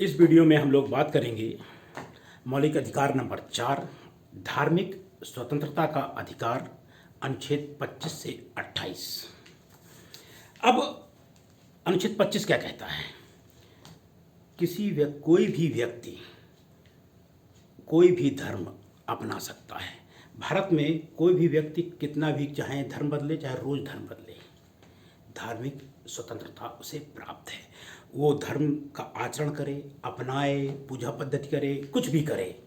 इस वीडियो में हम लोग बात करेंगे मौलिक अधिकार नंबर 4, धार्मिक स्वतंत्रता का अधिकार, अनुच्छेद 25 से 28। अब अनुच्छेद 25 क्या कहता है? कोई भी व्यक्ति कोई भी धर्म अपना सकता है। भारत में कोई भी व्यक्ति कितना भी चाहे धर्म बदले, चाहे रोज धर्म बदले, धार्मिक स्वतंत्रता उसे प्राप्त है। वो धर्म का आचरण करे, अपनाए, पूजा पद्धति करे, कुछ भी करे।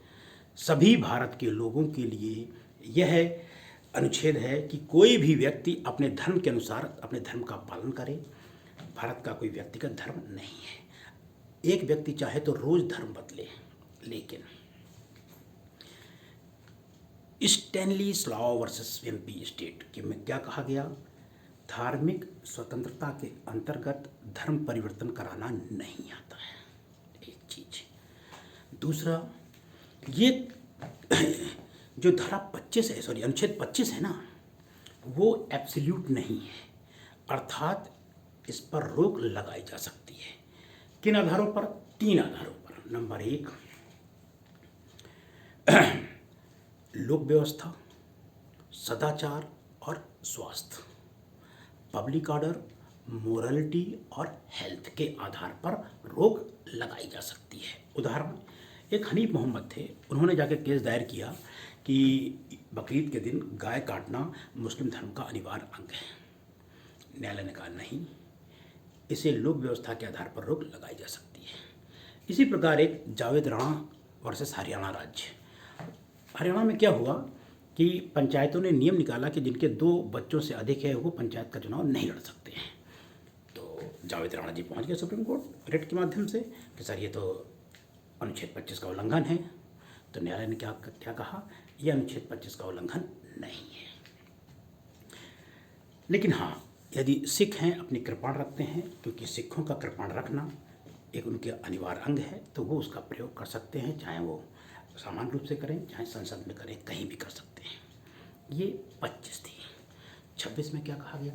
सभी भारत के लोगों के लिए यह अनुच्छेद है कि कोई भी व्यक्ति अपने धर्म के अनुसार अपने धर्म का पालन करे। भारत का कोई व्यक्तिगत धर्म नहीं है। एक व्यक्ति चाहे तो रोज धर्म बदले, लेकिन Stanislaus versus MP state के में क्या कहा गया? धार्मिक स्वतंत्रता के अंतर्गत धर्म परिवर्तन कराना नहीं आता है, एक चीज। दूसरा, ये जो धारा 25 है, सॉरी अनुच्छेद 25 है ना, वो एब्सोल्यूट नहीं है, अर्थात इस पर रोक लगाई जा सकती है। किन आधारों पर? 3 आधारों पर। नंबर 1, लोक व्यवस्था, सदाचार और स्वास्थ्य, पब्लिक ऑर्डर, मोरालिटी और हेल्थ के आधार पर रोक लगाई जा सकती है। उदाहरण, एक हनीफ मोहम्मद थे, उन्होंने जाकर केस दायर किया कि बकरीद के दिन गाय काटना मुस्लिम धर्म का अनिवार्य अंग है। न्यायालय ने कहा नहीं, इसे लोक व्यवस्था के आधार पर रोक लगाई जा सकती है। इसी प्रकार एक जावेद राणा वर्सेस हरियाणा राज्य। हरियाणा में क्या हुआ कि पंचायतों ने नियम निकाला कि जिनके 2 बच्चों से अधिक है वो पंचायत का चुनाव नहीं लड़ सकते हैं। तो जावेद राणा जी पहुंच गए सुप्रीम कोर्ट रिट के माध्यम से कि सर ये तो अनुच्छेद 25 का उल्लंघन है। तो न्यायालय ने क्या कहा? यह अनुच्छेद 25 का उल्लंघन नहीं है। लेकिन हाँ, यदि सिख हैं, अपनी कृपाण रखते हैं, क्योंकि सिखों का कृपाण रखना एक उनके अनिवार्य अंग है, तो वो उसका प्रयोग कर सकते हैं, चाहे वो सामान्य रूप से करें, चाहे संसद में करें, कहीं भी कर सकते हैं। ये 25 थी। 26 में क्या कहा गया?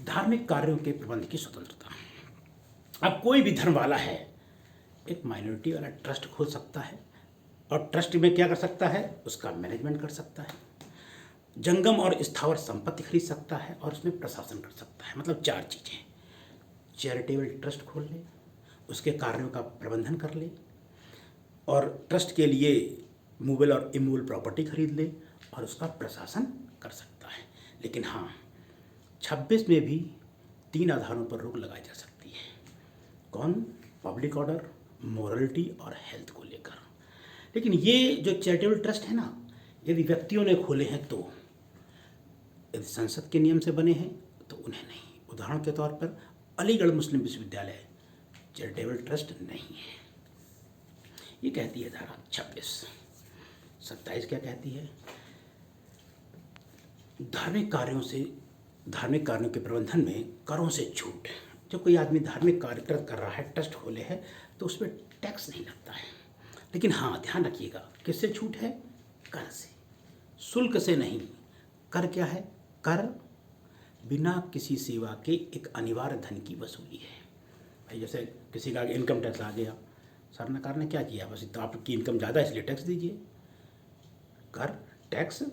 धार्मिक कार्यों के प्रबंध की स्वतंत्रता। अब कोई भी धर्म वाला है, एक माइनॉरिटी वाला ट्रस्ट खोल सकता है, और ट्रस्ट में क्या कर सकता है? उसका मैनेजमेंट कर सकता है, जंगम और स्थावर संपत्ति खरीद सकता है, और उसमें प्रशासन कर सकता है। मतलब 4 चीज़ें। चैरिटेबल ट्रस्ट खोल ले, उसके कार्यों का प्रबंधन कर ले, और ट्रस्ट के लिए मूवेबल और इमूवेबल प्रॉपर्टी खरीद ले, और उसका प्रशासन कर सकता है। लेकिन हाँ, 26 में भी 3 आधारों पर रोक लगाई जा सकती है। कौन? पब्लिक ऑर्डर, मोरालिटी और हेल्थ को लेकर। लेकिन ये जो चैरिटेबल ट्रस्ट है ना, यदि व्यक्तियों ने खोले हैं तो, यदि संसद के नियम से बने हैं तो उन्हें नहीं। उदाहरण के तौर पर अलीगढ़ मुस्लिम विश्वविद्यालय चैरिटेबल ट्रस्ट नहीं है। ये कहती है धारा 26। 27 क्या कहती है? धार्मिक कार्यों के प्रबंधन में करों से छूट। जब कोई आदमी धार्मिक कार्य कर रहा है, ट्रस्ट खोले है, तो उस पर टैक्स नहीं लगता है। लेकिन हाँ, ध्यान रखिएगा, किससे छूट है? कर से, शुल्क से नहीं। कर क्या है? कर बिना किसी सेवा के एक अनिवार्य धन की वसूली है। भाई जैसे किसी का इनकम टैक्स आ गया, सरकार ने क्या किया? बस तो आपकी इनकम ज़्यादा है इसलिए टैक्स दीजिए। कर, टैक्स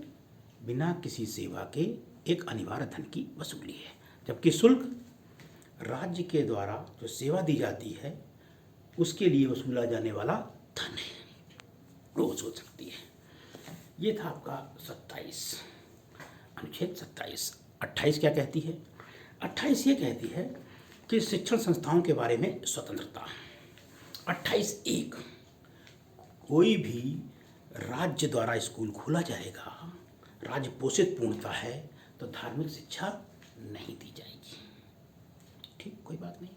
बिना किसी सेवा के एक अनिवार्य धन की वसूली है, जबकि शुल्क राज्य के द्वारा जो सेवा दी जाती है उसके लिए वसूला जाने वाला धन है, वो वसूल सकती है। ये था आपका 27, अनुच्छेद 27। 28 क्या कहती है? 28 ये कहती है कि शिक्षण संस्थाओं के बारे में स्वतंत्रता। 28(1), कोई भी राज्य द्वारा स्कूल खोला जाएगा, राज्य पोषित पूर्णता है, तो धार्मिक शिक्षा नहीं दी जाएगी। ठीक, कोई बात नहीं।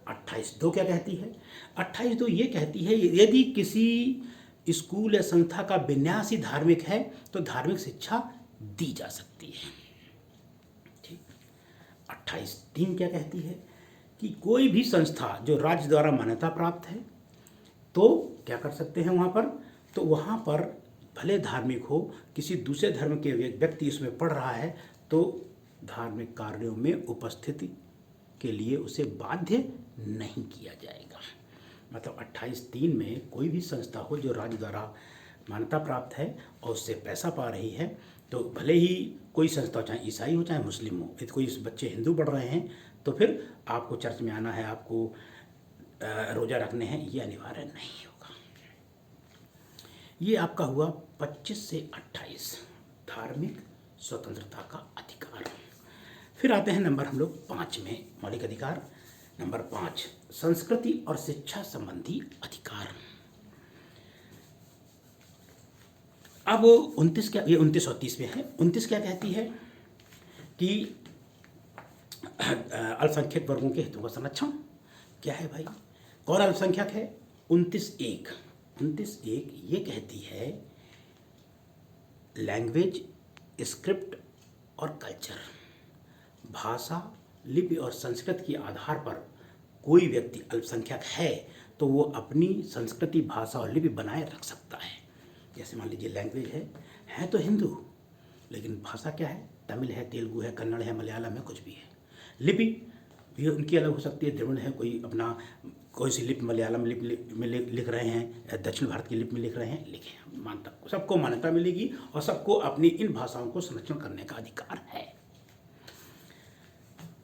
28(2) क्या कहती है? 28(2) ये कहती है यदि किसी स्कूल या संस्था का विन्यास ही धार्मिक है तो धार्मिक शिक्षा दी जा सकती है। ठीक। 28(3) क्या कहती है? कि कोई भी संस्था जो राज्य द्वारा मान्यता प्राप्त है तो क्या कर सकते हैं वहाँ पर? तो वहाँ पर भले धार्मिक हो, किसी दूसरे धर्म के व्यक्ति इसमें पढ़ रहा है तो धार्मिक कार्यों में उपस्थिति के लिए उसे बाध्य नहीं किया जाएगा। मतलब 28(3) में कोई भी संस्था हो जो राज्य द्वारा मान्यता प्राप्त है और उससे पैसा पा रही है, तो भले ही कोई संस्था हो, चाहे ईसाई हो चाहे मुस्लिम हो, यदि कोई बच्चे हिंदू पढ़ रहे हैं तो फिर आपको चर्च में आना है, आपको रोज़ा रखने हैं, ये अनिवार्य नहीं होगा। ये आपका हुआ 25 से 28 धार्मिक स्वतंत्रता का अधिकार। फिर आते हैं नंबर हम लोग 5 में, मौलिक अधिकार नंबर 5, संस्कृति और शिक्षा संबंधी अधिकार। अब 29 क्या, ये 29 और 30 में है। 29 क्या कहती है कि अल्पसंख्यक वर्गों के हितों का संरक्षण। क्या है भाई, कौन अल्पसंख्यक है? 29(1). 29(1) ये कहती है लैंग्वेज, स्क्रिप्ट और कल्चर, भाषा, लिपि और संस्कृति के आधार पर कोई व्यक्ति अल्पसंख्यक है तो वो अपनी संस्कृति, भाषा और लिपि बनाए रख सकता है। जैसे मान लीजिए लैंग्वेज है तो हिंदू, लेकिन भाषा क्या है? तमिल है, तेलुगु है, कन्नड़ है, मलयालम है, कुछ भी है। लिपि भी उनकी अलग हो सकती है, द्रविड़ है, कोई अपना कोई सी लिपि मलयालम लिपि में लिख रहे हैं, दक्षिण भारत की लिपि में लिख रहे हैं, लिखें, मान्यता, सबको मान्यता मिलेगी और सबको अपनी इन भाषाओं को संरक्षण करने का अधिकार है।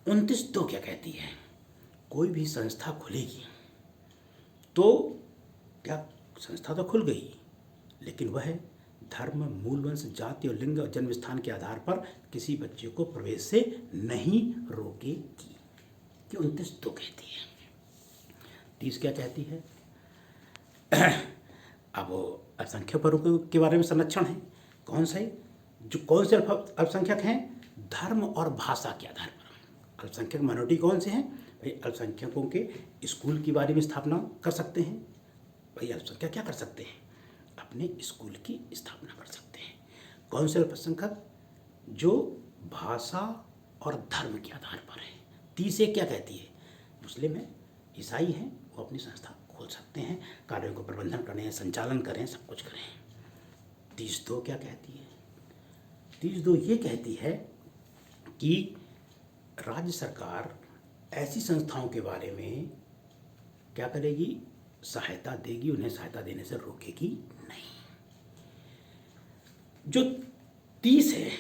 29(2) क्या कहती है? कोई भी संस्था खुलेगी तो क्या, संस्था तो खुल गई, लेकिन वह धर्म, मूल वंश, जाति और लिंग और जन्म स्थान के आधार पर किसी बच्चे को प्रवेश से नहीं रोकेगी। कि 29(2) कहती है। 30 क्या कहती है? अब अल्पसंख्यक वर्गों के बारे में संरक्षण है। कौन से? जो कौन से अल्पसंख्यक हैं? धर्म और भाषा के आधार पर। अल्पसंख्यक माइनॉरिटी कौन से हैं भाई? अल्पसंख्यकों के स्कूल की बारे में स्थापना कर सकते हैं भाई। अल्पसंख्यक क्या कर सकते हैं? अपने स्कूल की स्थापना कर सकते हैं। कौन से अल्पसंख्यक? जो भाषा और धर्म के आधार पर है। 30(1) क्या कहती है? मुस्लिम है, ईसाई हैं, वो अपनी संस्था खोल सकते हैं, कार्यों को प्रबंधन करें, संचालन करें, सब कुछ करें। 30(2) क्या कहती है? 30(2) ये कहती है कि राज्य सरकार ऐसी संस्थाओं के बारे में क्या करेगी? सहायता देगी, उन्हें सहायता देने से रोकेगी नहीं। जो 30 है,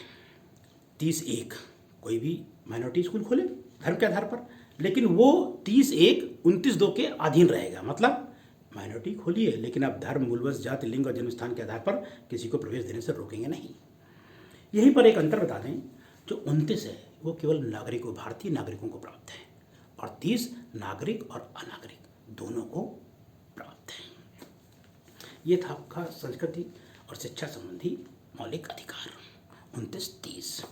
30(1) कोई भी माइनॉरिटी स्कूल खोले धर्म के आधार पर, लेकिन वो 30(1) 29(2) के अधीन रहेगा। मतलब माइनॉरिटी खोली है, लेकिन अब धर्म, मूल वंश, जाति, लिंग और जन्म स्थान के आधार पर किसी को प्रवेश देने से रोकेंगे नहीं। यहीं पर एक अंतर बता दें, जो 29 है वो केवल नागरिकों, भारतीय नागरिकों को प्राप्त है, और 30 नागरिक और अनागरिक दोनों को प्राप्त है। ये था आपका संस्कृति और शिक्षा संबंधी मौलिक अधिकार 29-30।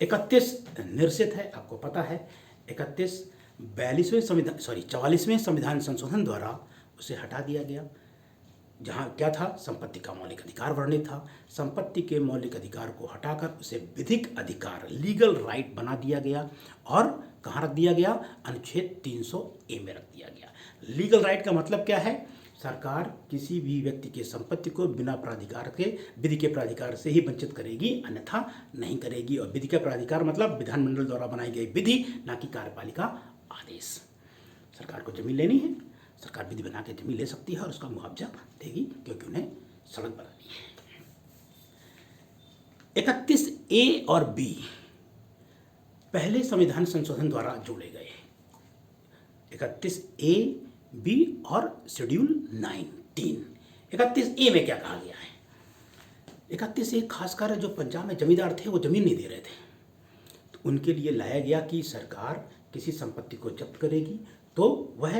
31 निरसित है, आपको पता है। 31 44वें संविधान संशोधन द्वारा उसे हटा दिया गया, जहाँ क्या था? संपत्ति का मौलिक अधिकार वर्णित था। संपत्ति के मौलिक अधिकार को हटाकर उसे विधिक अधिकार, लीगल राइट बना दिया गया। और कहाँ रख दिया गया? अनुच्छेद 300A में रख दिया गया। लीगल राइट का मतलब क्या है? सरकार किसी भी व्यक्ति की संपत्ति को बिना प्राधिकार के, विधि के प्राधिकार से ही वंचित करेगी, अन्यथा नहीं करेगी। और विधि का प्राधिकार मतलब विधानमंडल द्वारा बनाई गई विधि, ना कि कार्यपालिका आदेश। सरकार को जमीन लेनी है, सरकार विधि बना के जमीन ले सकती है और उसका मुआवजा देगी, क्योंकि उन्हें सड़क बनानी है। 31A और B पहले संविधान संशोधन द्वारा जोड़े गए। 31A, B और शेड्यूल 19। 31A में क्या कहा गया है? 31A खासकर जो पंजाब में जमींदार थे वो जमीन नहीं दे रहे थे, तो उनके लिए लाया गया कि सरकार किसी संपत्ति को जब्त करेगी तो वह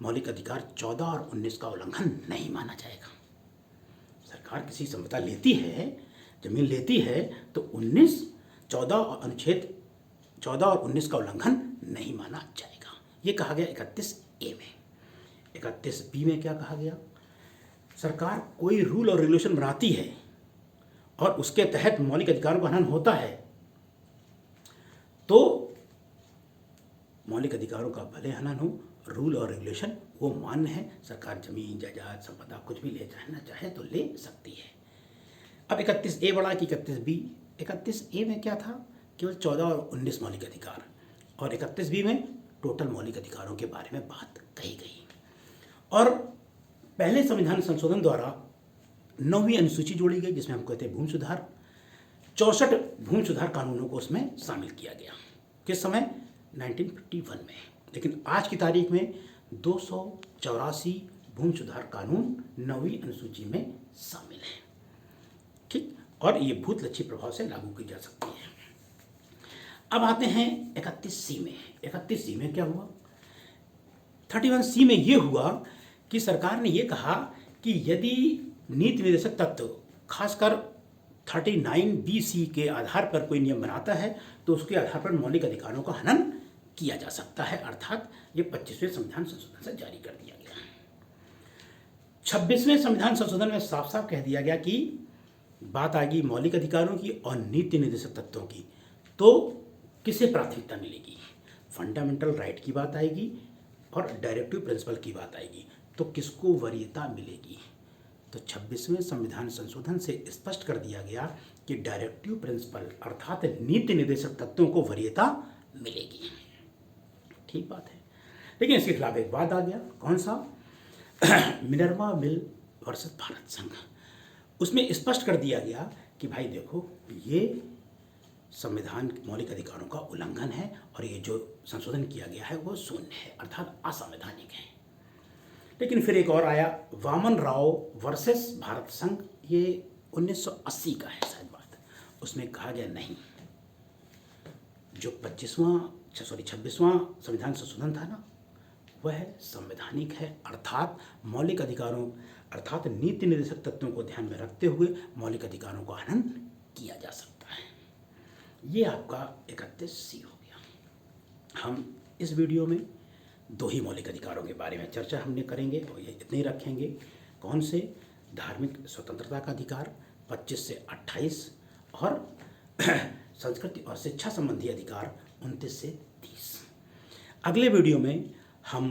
मौलिक अधिकार 14 और 19 का उल्लंघन नहीं माना जाएगा। सरकार किसी संपत्ति लेती है, जमीन लेती है, तो 19, 14 और अनुच्छेद 14 और 19 का उल्लंघन नहीं माना जाएगा। ये कहा गया 31A में। 31B में क्या कहा गया? सरकार कोई रूल और रेगुलेशन बनाती है और उसके तहत मौलिक अधिकारों का हनन होता है, तो मौलिक अधिकारों का भले हनन हो, रूल और रेगुलेशन वो मान्य है। सरकार जमीन, जायदाद, संपदा कुछ भी ले जाना चाहे तो ले सकती है। अब 31A बढ़ा कि 31B। 31A में क्या था? केवल 14 और 19 मौलिक अधिकार, और 31B में टोटल मौलिक अधिकारों के बारे में बात कही गई। और पहले संविधान संशोधन द्वारा 9वीं अनुसूची जोड़ी गई, जिसमें हम कहते हैं भूमि सुधार। 64 भूमि सुधार कानूनों को उसमें शामिल किया गया। किस समय? 1951 में। लेकिन आज की तारीख में 284 भूमि सुधार कानून 9वीं अनुसूची में शामिल है। ठीक, और ये भूतलक्षी प्रभाव से लागू की जा सकती है। अब आते हैं 31C में। 31C में क्या हुआ? 31C में ये हुआ कि सरकार ने ये कहा कि यदि नीति निर्देशक तत्व खासकर 39BC के आधार पर कोई नियम बनाता है तो उसके आधार पर मौलिक अधिकारों का हनन किया जा सकता है, अर्थात ये 25वें संविधान संशोधन से जारी कर दिया गया। 26वें संविधान संशोधन में साफ साफ कह दिया गया कि बात आएगी मौलिक अधिकारों की और नीति निर्देशक तत्वों की, तो किसे प्राथमिकता मिलेगी? फंडामेंटल राइट की बात आएगी और डायरेक्टिव प्रिंसिपल की बात आएगी, तो किसको वरीयता मिलेगी? तो 26वें संविधान संशोधन से स्पष्ट कर दिया गया कि डायरेक्टिव प्रिंसिपल अर्थात नीति निर्देशक तत्वों को वरीयता मिलेगी। ठीक बात है। लेकिन इसके खिलाफ एक वाद आ गया। कौन सा? मिनर्वा मिल वर्सेस भारत संघ। उसमें स्पष्ट कर दिया गया कि भाई देखो, ये संविधान मौलिक अधिकारों का उल्लंघन है और ये जो संशोधन किया गया है वो शून्य है, अर्थात असंवैधानिक है। लेकिन फिर एक और आया, वामन राव वर्सेस भारत संघ। ये 1980 का है शायद बात। उसमें कहा गया नहीं, जो 26वां संविधान संशोधन था ना, वह संवैधानिक है, अर्थात मौलिक अधिकारों अर्थात नीति निर्देशक तत्वों को ध्यान में रखते हुए मौलिक अधिकारों का हनन किया जा सकता है। ये आपका 31C हो गया। हम इस वीडियो में 2 ही मौलिक अधिकारों के बारे में चर्चा हमने करेंगे और ये इतने ही रखेंगे। कौन से? धार्मिक स्वतंत्रता का अधिकार 25 से 28 और संस्कृति और शिक्षा संबंधी अधिकार 29 से 30। अगले वीडियो में हम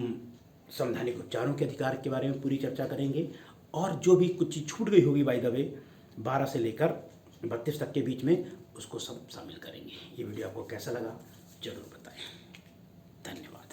संवैधानिक उपचारों के अधिकार के बारे में पूरी चर्चा करेंगे और जो भी कुछ चीज़ छूट गई होगी बाय द वे 12 से लेकर 32 तक के बीच में, उसको सब शामिल करेंगे। ये वीडियो आपको कैसा लगा जरूर बताएं। धन्यवाद।